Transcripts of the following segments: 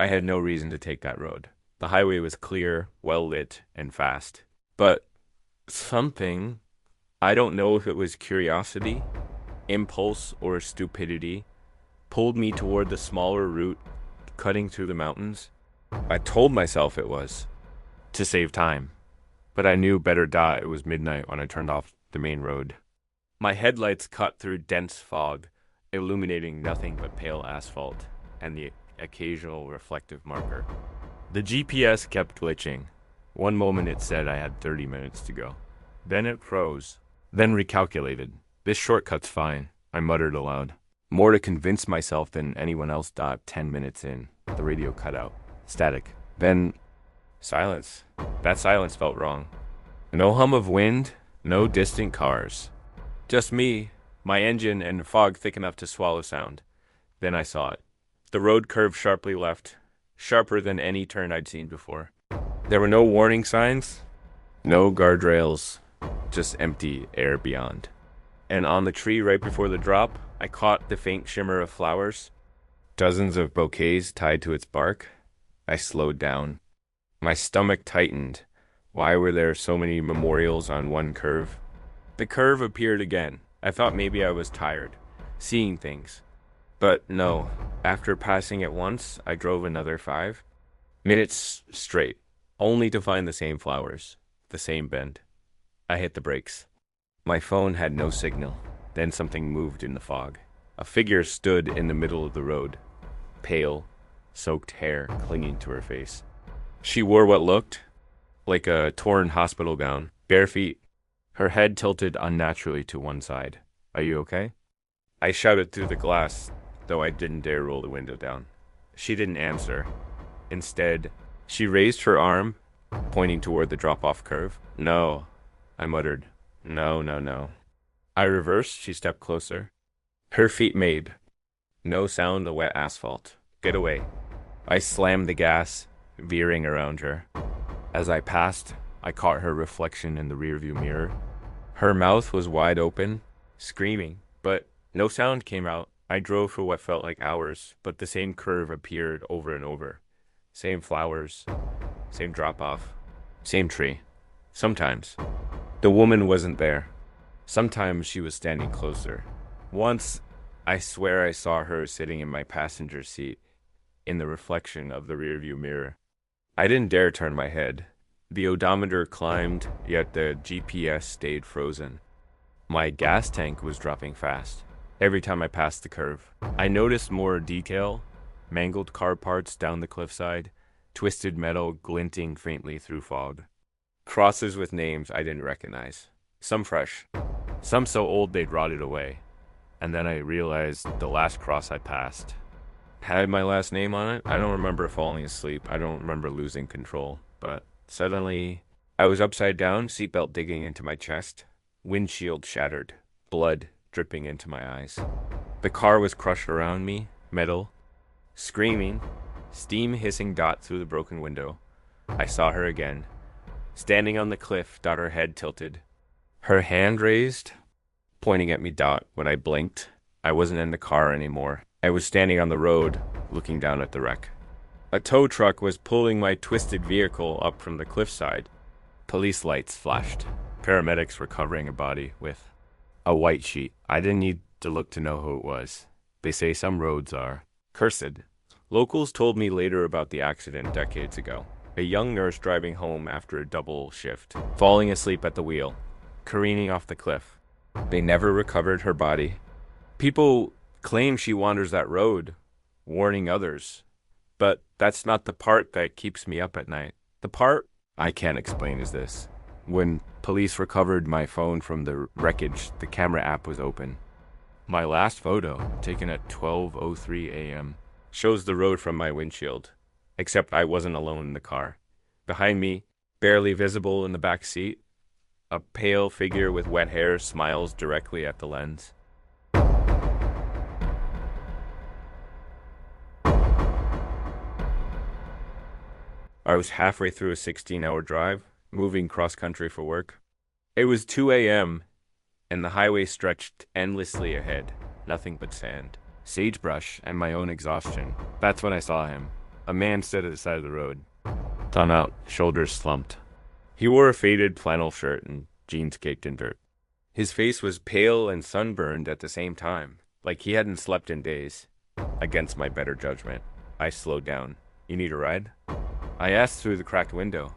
I had no reason to take that road. The highway was clear, well lit, and fast. But something, I don't know if it was curiosity, impulse, or stupidity, pulled me toward the smaller route cutting through the mountains. I told myself it was to save time, but I knew better it was midnight when I turned off the main road. My headlights cut through dense fog, illuminating nothing but pale asphalt and the occasional reflective marker. The GPS kept glitching. One moment it said I had 30 minutes to go. Then it froze, then recalculated. This shortcut's fine, I muttered aloud. More to convince myself than anyone else. 10 minutes in, the radio cut out. Static. Then silence. That silence felt wrong. No hum of wind, no distant cars. Just me, my engine, and fog thick enough to swallow sound. Then I saw it. The road curved sharply left, sharper than any turn I'd seen before. There were no warning signs, no guardrails, just empty air beyond. And on the tree right before the drop, I caught the faint shimmer of flowers, dozens of bouquets tied to its bark. I slowed down. My stomach tightened. Why were there so many memorials on one curve? The curve appeared again. I thought maybe I was tired, seeing things. But no, after passing it once, I drove another 5 minutes straight, only to find the same flowers, the same bend. I hit the brakes. My phone had no signal. Then something moved in the fog. A figure stood in the middle of the road, pale, soaked hair clinging to her face. She wore what looked like a torn hospital gown, bare feet, her head tilted unnaturally to one side. "Are you okay?" I shouted through the glass, though I didn't dare roll the window down. She didn't answer. Instead, she raised her arm, pointing toward the drop-off curve. "No," I muttered. "No, no, no." I reversed. She stepped closer. Her feet made. No sound of wet asphalt. "Get away." I slammed the gas, veering around her. As I passed, I caught her reflection in the rearview mirror. Her mouth was wide open, screaming, but no sound came out. I drove for what felt like hours, but the same curve appeared over and over. Same flowers, same drop-off, same tree. Sometimes. The woman wasn't there. Sometimes she was standing closer. Once, I swear I saw her sitting in my passenger seat, in the reflection of the rearview mirror. I didn't dare turn my head. The odometer climbed, yet the GPS stayed frozen. My gas tank was dropping fast. Every time I passed the curve, I noticed more detail, mangled car parts down the cliffside, twisted metal glinting faintly through fog. Crosses with names I didn't recognize. Some fresh, some so old they'd rotted away. And then I realized the last cross I passed had my last name on it. I don't remember falling asleep. I don't remember losing control. But suddenly, I was upside down, seatbelt digging into my chest, windshield shattered, blood dripping into my eyes. The car was crushed around me, metal, screaming, steam hissing through the broken window. I saw her again, standing on the cliff, her head tilted, her hand raised, pointing at me. When I blinked, I wasn't in the car anymore. I was standing on the road, looking down at the wreck. A tow truck was pulling my twisted vehicle up from the cliffside. Police lights flashed. Paramedics were covering a body with a white sheet. I didn't need to look to know who it was. They say some roads are cursed. Locals told me later about the accident decades ago. A young nurse driving home after a double shift, falling asleep at the wheel, careening off the cliff. They never recovered her body. People claim she wanders that road, warning others. But that's not the part that keeps me up at night. The part I can't explain is this. When police recovered my phone from the wreckage, the camera app was open. My last photo, taken at 12:03 a.m., shows the road from my windshield, except I wasn't alone in the car. Behind me, barely visible in the back seat, a pale figure with wet hair smiles directly at the lens. I was halfway through a 16-hour drive, moving cross-country for work. It was 2 a.m., and the highway stretched endlessly ahead, nothing but sand, sagebrush, and my own exhaustion. That's when I saw him, A man stood at the side of the road, thumb out, shoulders slumped. He wore a faded flannel shirt and jeans caked in dirt. His face was pale and sunburned at the same time, like he hadn't slept in days. Against my better judgment, I slowed down. "You need a ride?" I asked through the cracked window.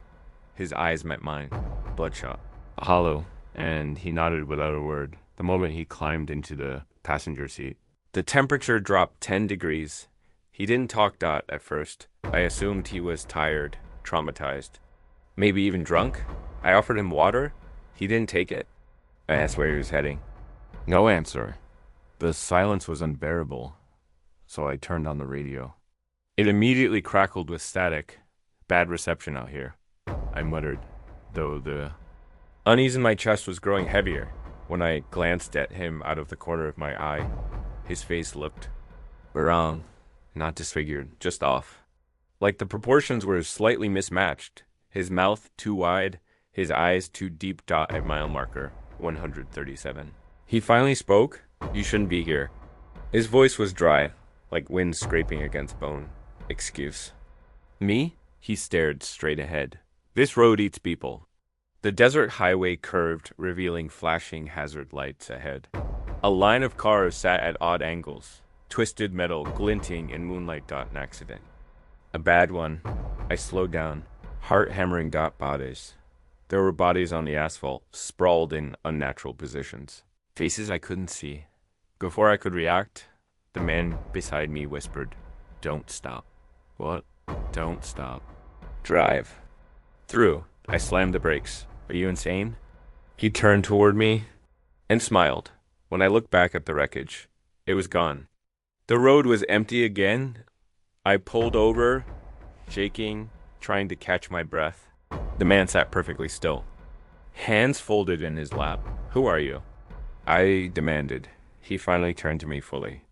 His eyes met mine, bloodshot, hollow, and he nodded without a word the moment he climbed into the passenger seat. The temperature dropped 10 degrees. He didn't talk at first. I assumed he was tired, traumatized, maybe even drunk. I offered him water. He didn't take it. I asked where he was heading. No answer. The silence was unbearable, so I turned on the radio. It immediately crackled with static. "Bad reception out here," I muttered, though the unease in my chest was growing heavier. When I glanced at him out of the corner of my eye, his face looked wrong, not disfigured, just off. Like the proportions were slightly mismatched. His mouth too wide, his eyes too deep. At mile marker 137. He finally spoke. "You shouldn't be here." His voice was dry, like wind scraping against bone. "Excuse." "Me?" He stared straight ahead. "This road eats people." The desert highway curved, revealing flashing hazard lights ahead. A line of cars sat at odd angles, twisted metal glinting in moonlight. An accident. A bad one. I slowed down, heart hammering. Bodies. There were bodies on the asphalt, sprawled in unnatural positions. Faces I couldn't see. Before I could react, the man beside me whispered, "Don't stop." "What?" "Don't stop. Drive." Through. I slammed the brakes. "Are you insane?" He turned toward me and smiled. When I looked back at the wreckage, it was gone. The road was empty again. I pulled over, shaking, trying to catch my breath. The man sat perfectly still, hands folded in his lap. "Who are you?" I demanded. He finally turned to me fully.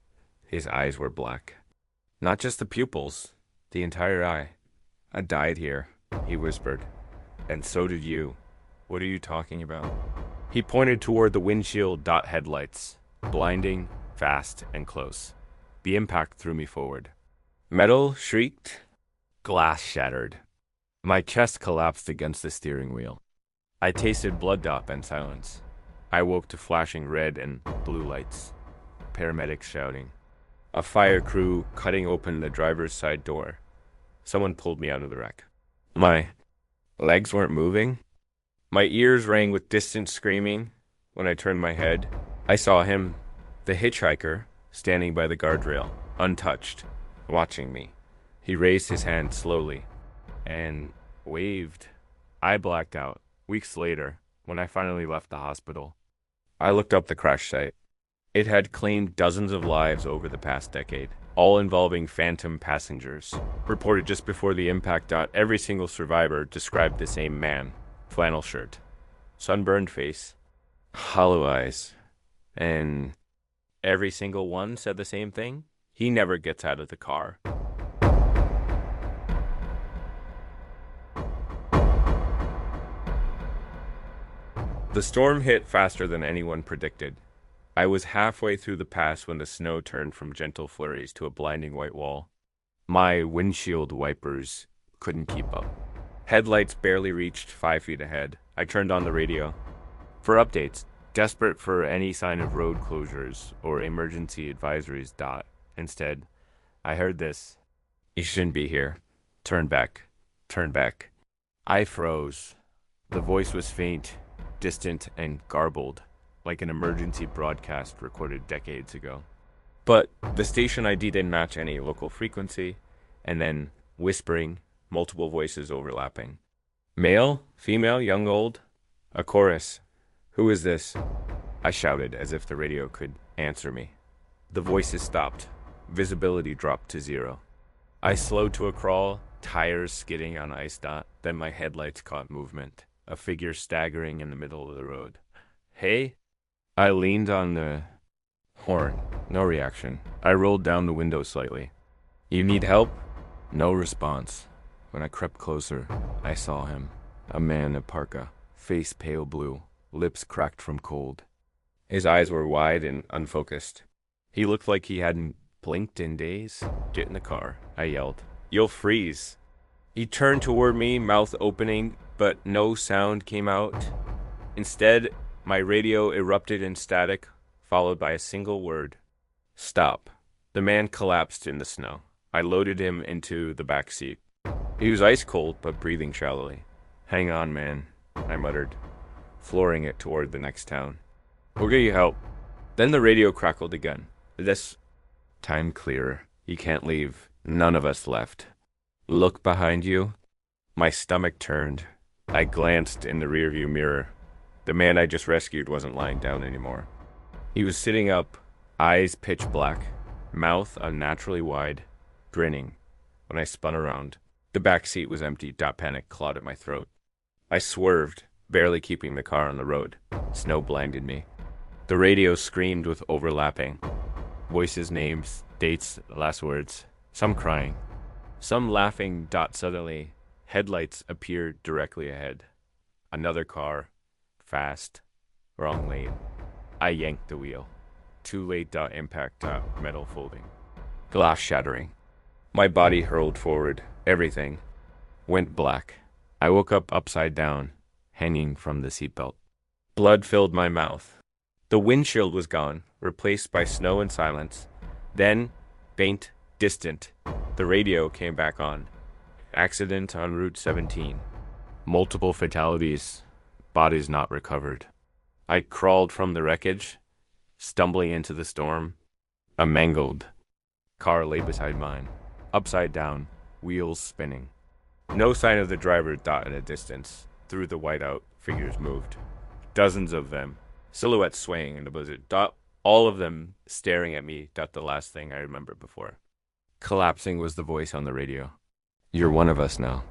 His eyes were black. Not just the pupils, the entire eye. "I died here," he whispered. "And so did you." "What are you talking about?" He pointed toward the windshield. Headlights, blinding, fast, and close. The impact threw me forward. Metal shrieked. Glass shattered. My chest collapsed against the steering wheel. I tasted blood. And silence. I woke to flashing red and blue lights. Paramedics shouting. A fire crew cutting open the driver's side door. Someone pulled me out of the wreck. My legs weren't moving. My ears rang with distant screaming. When I turned my head, I saw him, the hitchhiker, standing by the guardrail, untouched, watching me. He raised his hand slowly and waved. I blacked out. Weeks later, when I finally left the hospital, I looked up the crash site. It had claimed dozens of lives over the past decade, all involving phantom passengers. Reported just before the impact. Every single survivor described the same man. Flannel shirt, sunburned face, hollow eyes, and every single one said the same thing. He never gets out of the car. The storm hit faster than anyone predicted. I was halfway through the pass when the snow turned from gentle flurries to a blinding white wall. My windshield wipers couldn't keep up. Headlights barely reached 5 feet ahead. I turned on the radio for updates, desperate for any sign of road closures or emergency advisories. Instead, I heard this. "You shouldn't be here. Turn back. Turn back." I froze. The voice was faint, distant, and garbled, like an emergency broadcast recorded decades ago. But the station ID didn't match any local frequency, and then whispering, multiple voices overlapping. Male, female, young, old? A chorus. "Who is this?" I shouted as if the radio could answer me. The voices stopped. Visibility dropped to 0. I slowed to a crawl, tires skidding on ice. Then my headlights caught movement, a figure staggering in the middle of the road. "Hey?" I leaned on the horn. No reaction. I rolled down the window slightly. "You need help?" No response. When I crept closer, I saw him. A man in a parka, face pale blue, lips cracked from cold. His eyes were wide and unfocused. He looked like he hadn't blinked in days. "Get in the car," I yelled. You'll freeze. He turned toward me, mouth opening, but no sound came out. Instead, my radio erupted in static, followed by a single word. Stop. The man collapsed in the snow. I loaded him into the back seat. He was ice cold, but breathing shallowly. Hang on, man, I muttered, flooring it toward the next town. We'll get you help. Then the radio crackled again. This time clearer. You can't leave. None of us left. Look behind you. My stomach turned. I glanced in the rearview mirror. The man I just rescued wasn't lying down anymore. He was sitting up, eyes pitch black, mouth unnaturally wide, grinning. When I spun around, the back seat was empty. Panic clawed at my throat. I swerved, barely keeping the car on the road. Snow blinded me. The radio screamed with overlapping. Voices, names, dates, last words. Some crying. Some laughing. Suddenly, headlights appeared directly ahead. Another car. Fast. Wrong lane. I yanked the wheel. Too late. Impact. Metal folding. Glass shattering. My body hurled forward. Everything went black. I woke up upside down, hanging from the seatbelt. Blood filled my mouth. The windshield was gone, replaced by snow and silence. Then, faint, distant, the radio came back on. Accident on Route 17. Multiple fatalities. Bodies not recovered. I crawled from the wreckage, stumbling into the storm. A mangled car lay beside mine, upside down, wheels spinning. No sign of the driver. In a distance. Through the whiteout, figures moved. Dozens of them, silhouettes swaying in the blizzard. All of them staring at me. The last thing I remember before. Collapsing was the voice on the radio. You're one of us now.